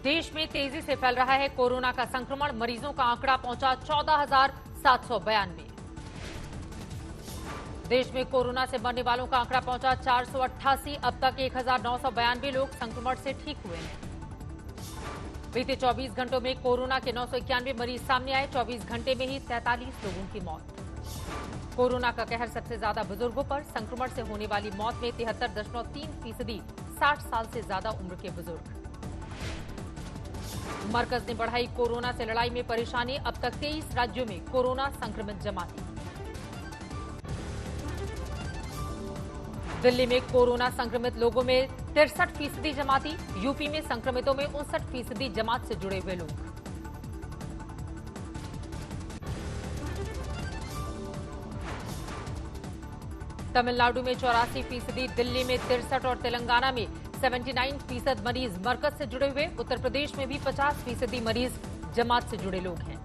देश में तेजी से फैल रहा है कोरोना का संक्रमण। मरीजों का आंकड़ा पहुंचा 14,792। देश में कोरोना से मरने वालों का आंकड़ा पहुंचा 488। अब तक 1,992 लोग संक्रमण से ठीक हुए हैं। बीते 24 घंटों में कोरोना के 991 मरीज सामने आए। 24 घंटे में ही 43 लोगों की मौत। कोरोना का कहर सबसे ज्यादा बुजुर्गों पर। संक्रमण से होने वाली मौत में 73.3% 60 साल से ज्यादा उम्र के बुजुर्ग। मरकज ने बढ़ाई कोरोना से लड़ाई में परेशानी। अब तक 23 राज्यों में कोरोना संक्रमित जमाती। दिल्ली में कोरोना संक्रमित लोगों में 63% जमाती। यूपी में संक्रमितों में 59% जमात से जुड़े हुए लोग। तमिलनाडु में 84%, दिल्ली में 63% और तेलंगाना में 79% मरीज मरकज से जुड़े हुए। उत्तर प्रदेश में भी 50% मरीज जमात से जुड़े लोग हैं।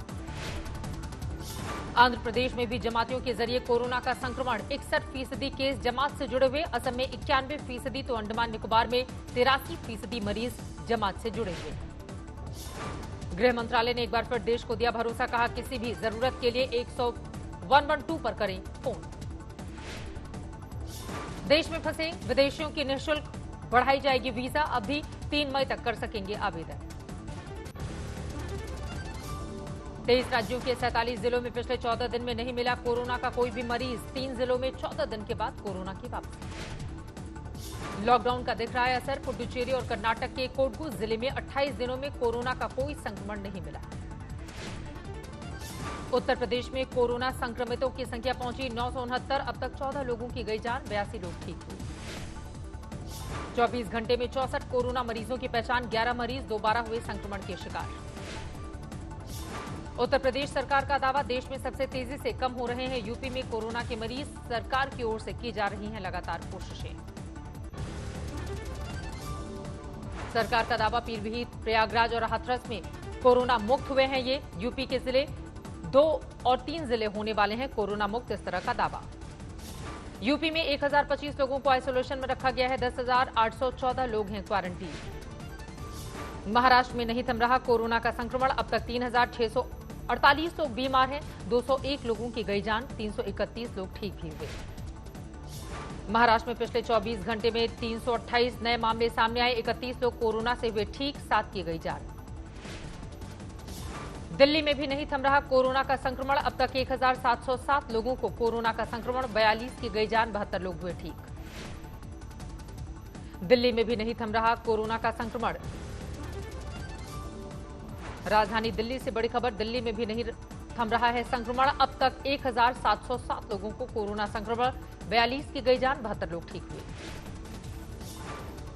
आंध्र प्रदेश में भी जमातियों के जरिए कोरोना का संक्रमण। 61% केस जमात से जुड़े हुए। असम में 91%, तो अंडमान निकोबार में 83% मरीज जमात से जुड़े हुए। गृह मंत्रालय ने एक बार फिर देश को दिया भरोसा। कहा किसी भी जरूरत के लिए 112 पर करें फोन। देश में फंसे विदेशियों की निःशुल्क बढ़ाई जाएगी वीजा। अब भी 3 मई तक कर सकेंगे आवेदन। 23 राज्यों के 47 जिलों में पिछले 14 दिन में नहीं मिला कोरोना का कोई भी मरीज। 3 जिलों में 14 दिन के बाद कोरोना की वापसी। लॉकडाउन का दिख रहा है असर। पुडुचेरी और कर्नाटक के कोडगू जिले में 28 दिनों में कोरोना का कोई संक्रमण नहीं मिला। उत्तर प्रदेश में कोरोना संक्रमितों की संख्या पहुंची 969। अब तक 14 लोगों की गई जान। 82 लोग ठीक हुए। 24 घंटे में 64 कोरोना मरीजों की पहचान। 11 मरीज दोबारा हुए संक्रमण के शिकार। उत्तर प्रदेश सरकार का दावा। देश में सबसे तेजी से कम हो रहे हैं यूपी में कोरोना के मरीज। सरकार की ओर से की जा रही हैं लगातार कोशिशें। सरकार का दावा। पीलीभीत, प्रयागराज और हाथरस में कोरोना मुक्त हुए हैं। ये यूपी के जिले 2 और 3 जिले होने वाले हैं कोरोना मुक्त। इस तरह का दावा। यूपी में 1025 लोगों को आइसोलेशन में रखा गया है। 10,814 लोग हैं क्वारंटीन। महाराष्ट्र में नहीं थम रहा कोरोना का संक्रमण। अब तक 3,648 लोग बीमार हैं। 201 लोगों की गई जान। 331 लोग ठीक भी हुए। महाराष्ट्र में पिछले 24 घंटे में 328 नए मामले सामने आए। 31 लोग कोरोना से हुए ठीक। 7 की गई जान। दिल्ली में भी नहीं थम रहा कोरोना का संक्रमण। अब तक 1,707 लोगों को कोरोना का संक्रमण। 42 की गई जान। 72 लोग हुए ठीक। दिल्ली में भी नहीं थम रहा कोरोना का संक्रमण। राजधानी दिल्ली से बड़ी खबर। दिल्ली में भी नहीं थम रहा है संक्रमण। अब तक 1,707 लोगों को कोरोना संक्रमण। 42 की गई जान। 72 लोग ठीक हुए।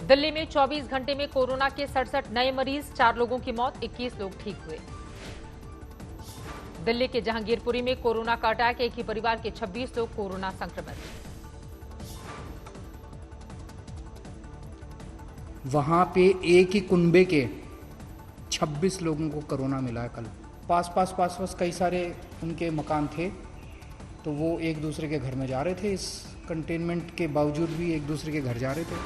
दिल्ली में 24 घंटे में कोरोना के 67 नए मरीज। 4 लोगों की मौत। 21 लोग ठीक हुए। दिल्ली के जहांगीरपुरी में कोरोना का अटैक। एक ही परिवार के 26 लोग कोरोना संक्रमित। वहां पे एक ही कुनबे के 26 लोगों को कोरोना मिला है कल। पास कई सारे उनके मकान थे, तो वो एक दूसरे के घर में जा रहे थे। इस कंटेनमेंट के बावजूद भी एक दूसरे के घर जा रहे थे।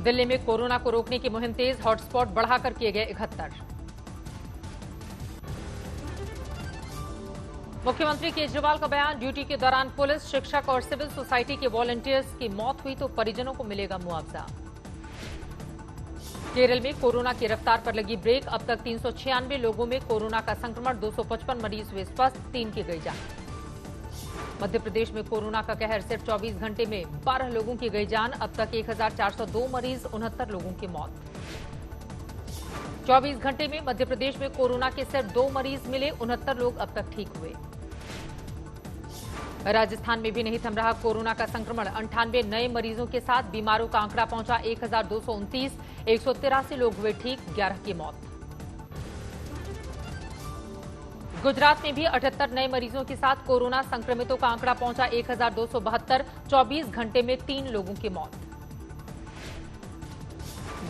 दिल्ली में कोरोना को रोकने की मुहिम तेज। हॉटस्पॉट बढ़ाकर किए गए 71। मुख्यमंत्री केजरीवाल का बयान। ड्यूटी के दौरान पुलिस, शिक्षक और सिविल सोसाइटी के वॉलंटियर्स की मौत हुई तो परिजनों को मिलेगा मुआवजा। केरल में कोरोना की रफ्तार पर लगी ब्रेक। अब तक 396 लोगों में कोरोना का संक्रमण। 255 मरीज हुए स्वस्थ। 3 की गई जान। मध्य प्रदेश में कोरोना का कहर। सिर्फ 24 घंटे में 12 लोगों की गई जान। अब तक 1,402 मरीज। 69 लोगों की मौत। 24 घंटे में मध्य प्रदेश में कोरोना के सिर्फ 2 मरीज मिले। 69 लोग अब तक ठीक हुए। राजस्थान में भी नहीं थम रहा कोरोना का संक्रमण। 98 नए मरीजों के साथ बीमारों का आंकड़ा पहुंचा 1,229। 183 लोग हुए ठीक। 11 की मौत। गुजरात में भी 78 नए मरीजों के साथ कोरोना संक्रमितों का आंकड़ा पहुंचा 1,272। 24 घंटे में 3 लोगों की मौत।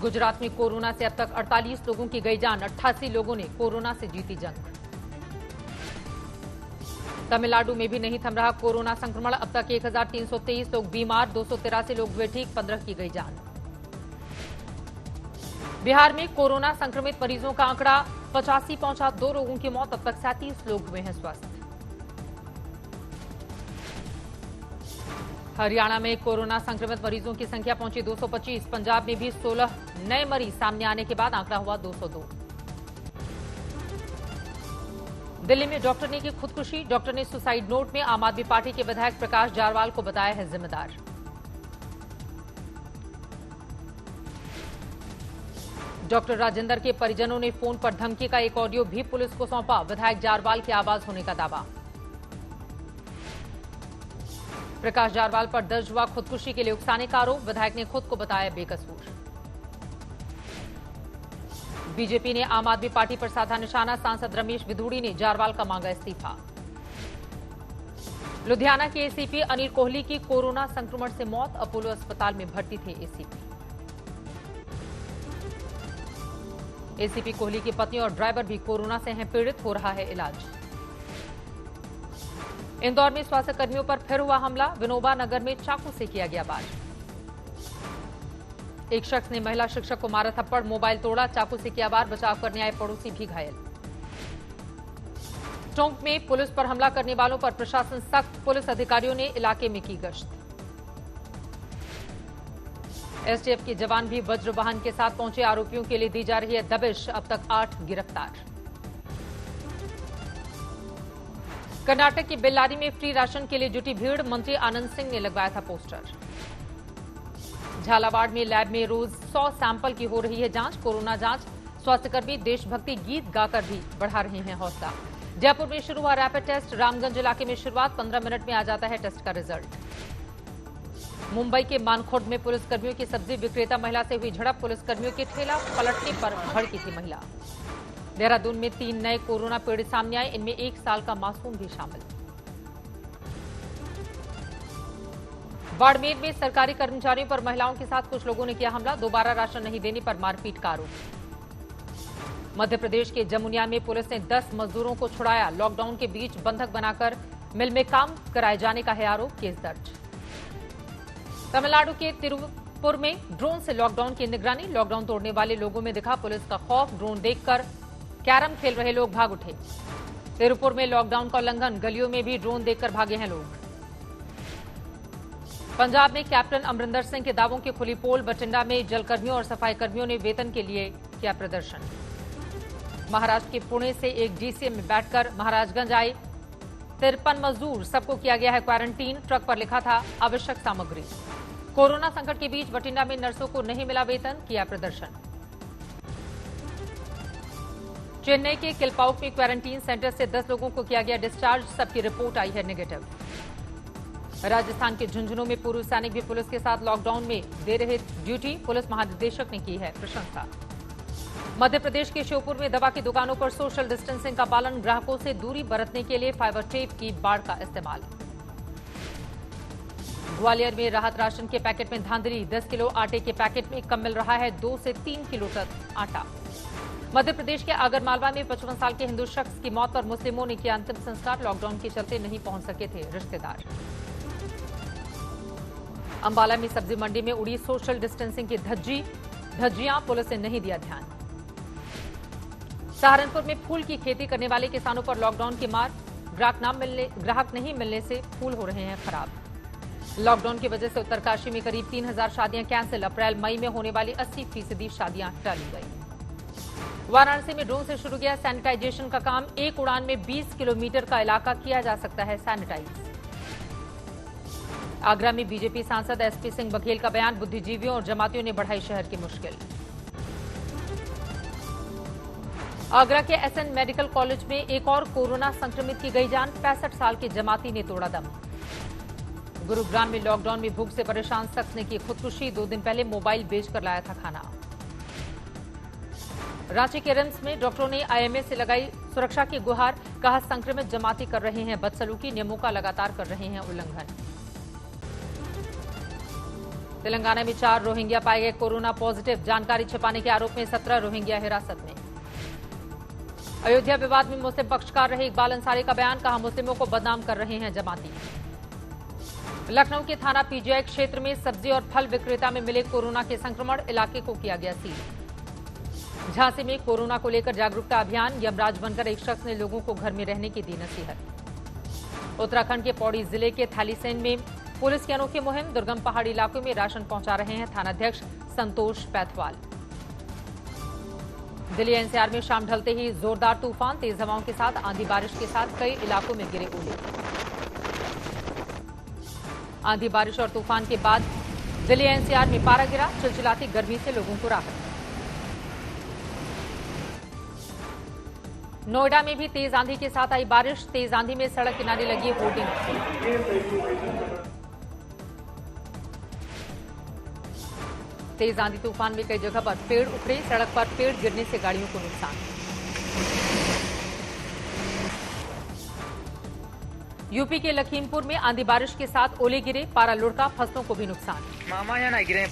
गुजरात में कोरोना से अब तक 48 लोगों की गई जान। 88 लोगों ने कोरोना से जीती जंग। तमिलनाडु में भी नहीं थम रहा कोरोना संक्रमण। अब तक 1,323 लोग बीमार। 283 लोग हुए ठीक। 15 की गई जान। बिहार में कोरोना संक्रमित मरीजों का आंकड़ा 85 पहुंचा, 2 लोगों की मौत, अब तक 37 लोग हुए हैं स्वस्थ। हरियाणा में कोरोना संक्रमित मरीजों की संख्या पहुंची 225। पंजाब में भी 16 नए मरीज सामने आने के बाद आंकड़ा हुआ 202। दिल्ली में डॉक्टर ने की खुदकुशी। डॉक्टर ने सुसाइड नोट में आम आदमी पार्टी के विधायक प्रकाश जारवाल को बताया है जिम्मेदार। डॉक्टर राजेंद्र के परिजनों ने फोन पर धमकी का एक ऑडियो भी पुलिस को सौंपा। विधायक जारवाल की आवाज होने का दावा। प्रकाश जारवाल पर दर्ज हुआ खुदकुशी के लिए उकसाने का आरोप। विधायक ने खुद को बताया बेकसूर। बीजेपी ने आम आदमी पार्टी पर साधा निशाना। सांसद रमेश विधूड़ी ने जारवाल का मांगा इस्तीफा। लुधियाना के एसीपी अनिल कोहली की कोरोना संक्रमण से मौत। अपोलो अस्पताल में भर्ती थे एसीपी। एसीपी कोहली की पत्नी और ड्राइवर भी कोरोना से हैं पीड़ित, हो रहा है इलाज। इंदौर में स्वास्थ्य कर्मियों पर फिर हुआ हमला। विनोबा नगर में चाकू से किया गया वार। एक शख्स ने महिला शिक्षक को मारा थप्पड़, मोबाइल तोड़ा, चाकू से किया वार। बचाव करने आए पड़ोसी भी घायल। टोंक में पुलिस पर हमला करने वालों पर प्रशासन सख्त। पुलिस अधिकारियों ने इलाके में की गश्त। एसटीएफ के जवान भी वज्र वाहन के साथ पहुंचे। आरोपियों के लिए दी जा रही है दबिश। अब तक 8 गिरफ्तार। कर्नाटक की बेल्लारी में फ्री राशन के लिए जुटी भीड़। मंत्री आनंद सिंह ने लगवाया था पोस्टर। झालावाड़ में लैब में रोज 100 सैंपल की हो रही है जांच। कोरोना जांच। स्वास्थ्यकर्मी देशभक्ति गीत गाकर भी बढ़ा रहे हैं हौसला। जयपुर में शुरू हुआ रैपिड टेस्ट। रामगंज इलाके में शुरुआत। 15 मिनट में आ जाता है टेस्ट का रिजल्ट। मुंबई के मानखुर्द में पुलिसकर्मियों की सब्जी विक्रेता महिला से हुई झड़प। पुलिसकर्मियों के ठेला पलटने पर भड़की थी महिला। देहरादून में 3 नए कोरोना पीड़ित सामने आए। इनमें 1 साल का मासूम भी शामिल। बाड़मेर में सरकारी कर्मचारियों पर महिलाओं के साथ कुछ लोगों ने किया हमला। दोबारा राशन नहीं देने पर मारपीट का आरोप। मध्य प्रदेश के जमुनिया में पुलिस ने 10 मजदूरों को छुड़ाया। लॉकडाउन के बीच बंधक बनाकर मिल में काम कराए जाने का है आरोप। केस दर्ज। तमिलनाडु के तिरुपुर में ड्रोन से लॉकडाउन की निगरानी। लॉकडाउन तोड़ने वाले लोगों में दिखा पुलिस का खौफ। ड्रोन देखकर कैरम खेल रहे लोग भाग उठे। तिरुपुर में लॉकडाउन का उल्लंघन। गलियों में भी ड्रोन देखकर भागे हैं लोग। पंजाब में कैप्टन अमरिंदर सिंह के दावों की खुली पोल। बठिंडा में जलकर्मियों और सफाई कर्मियों ने वेतन के लिए किया प्रदर्शन। महाराष्ट्र के पुणे से एक डीसीएम में बैठकर महाराजगंज आए 53 मजदूर। सबको किया गया है क्वारंटीन। ट्रक पर लिखा था आवश्यक सामग्री। कोरोना संकट के बीच बठिंडा में नर्सों को नहीं मिला वेतन, किया प्रदर्शन। चेन्नई के किलपाउक में क्वारंटीन सेंटर से 10 लोगों को किया गया डिस्चार्ज। सबकी रिपोर्ट आई है नेगेटिव। राजस्थान के झुंझुनू में पूर्व सैनिक भी पुलिस के साथ लॉकडाउन में दे रहे ड्यूटी। पुलिस महानिदेशक ने की है प्रशंसा। मध्य प्रदेश के श्योपुर में दवा की दुकानों पर सोशल डिस्टेंसिंग का पालन। ग्राहकों से दूरी बरतने के लिए फाइबर टेप की बाड़ का इस्तेमाल। ग्वालियर में राहत राशन के पैकेट में धांधली। 10 किलो आटे के पैकेट में कम मिल रहा है 2 से 3 किलो तक आटा। मध्य प्रदेश के आगरमालवा में 55 साल के हिंदू शख्स की मौत पर मुस्लिमों ने किया अंतिम संस्कार। लॉकडाउन के चलते नहीं पहुंच सके थे रिश्तेदार। अंबाला में सब्जी मंडी में उड़ी सोशल डिस्टेंसिंग की धज्जियां। पुलिस ने नहीं दिया ध्यान। सहारनपुर में फूल की खेती करने वाले किसानों पर लॉकडाउन की मार। ग्राहक नहीं मिलने से फूल हो रहे हैं खराब। लॉकडाउन की वजह से उत्तरकाशी में करीब 3000 शादियां कैंसिल। अप्रैल मई में होने वाली 80% शादियां टाली गई। वाराणसी में ड्रोन से शुरू किया सैनिटाइजेशन का काम। एक उड़ान में 20 किलोमीटर का इलाका किया जा सकता है सैनिटाइज। आगरा में बीजेपी सांसद एसपी सिंह बघेल का बयान। बुद्धिजीवियों और जमातियों ने बढ़ाई शहर की मुश्किल। आगरा के एसएन मेडिकल कॉलेज में एक और कोरोना संक्रमित की गई जान। 65 साल के जमाती ने तोड़ा दम। गुरुग्राम में लॉकडाउन में भूख से परेशान शख्स ने की खुदकुशी। 2 दिन पहले मोबाइल बेचकर लाया था खाना। रांची के रिम्स में डॉक्टरों ने आईएमए से लगाई सुरक्षा की गुहार। कहा संक्रमित जमाती कर रहे हैं बदसलूकी। नियमों का लगातार कर रहे हैं उल्लंघन। तेलंगाना में 4 रोहिंग्या पाए गए कोरोना पॉजिटिव। जानकारी छिपाने के आरोप में 17 रोहिंग्या हिरासत में। अयोध्या विवाद में मुस्लिम पक्षकार रहे इकबाल अंसारी का बयान। कहा मुस्लिमों को बदनाम कर रहे हैं जमाती। लखनऊ के थाना पीजीआई क्षेत्र में सब्जी और फल विक्रेता में मिले कोरोना के संक्रमण। इलाके को किया गया सील। झांसी में कोरोना को लेकर जागरूकता अभियान, यमराज बनकर एक शख्स ने लोगों को घर में रहने की दी नसीहत। उत्तराखंड के पौड़ी जिले के थालीसैंण में पुलिस की अनोखी मुहिम, दुर्गम पहाड़ी इलाकों में राशन पहुंचा रहे हैं थानाध्यक्ष संतोष पैथवाल। दिल्ली एनसीआर में शाम ढलते ही जोरदार तूफान, तेज हवाओं के साथ आंधी बारिश के साथ कई इलाकों में गिरे ओले। आंधी बारिश और तूफान के बाद दिल्ली एनसीआर में पारा गिरा, चिलचिलाती गर्मी से लोगों को राहत। नोएडा में भी तेज आंधी के साथ आई बारिश, तेज आंधी में सड़क किनारे लगी होर्डिंग। तेज आंधी तूफान में कई जगह पर पेड़ उखड़े, सड़क पर पेड़ गिरने से गाड़ियों को नुकसान। यूपी के लखीमपुर में आंधी बारिश के साथ ओले गिरे, पारा लुढ़का, फसलों को भी नुकसान। मामा यहाँ ना गिरे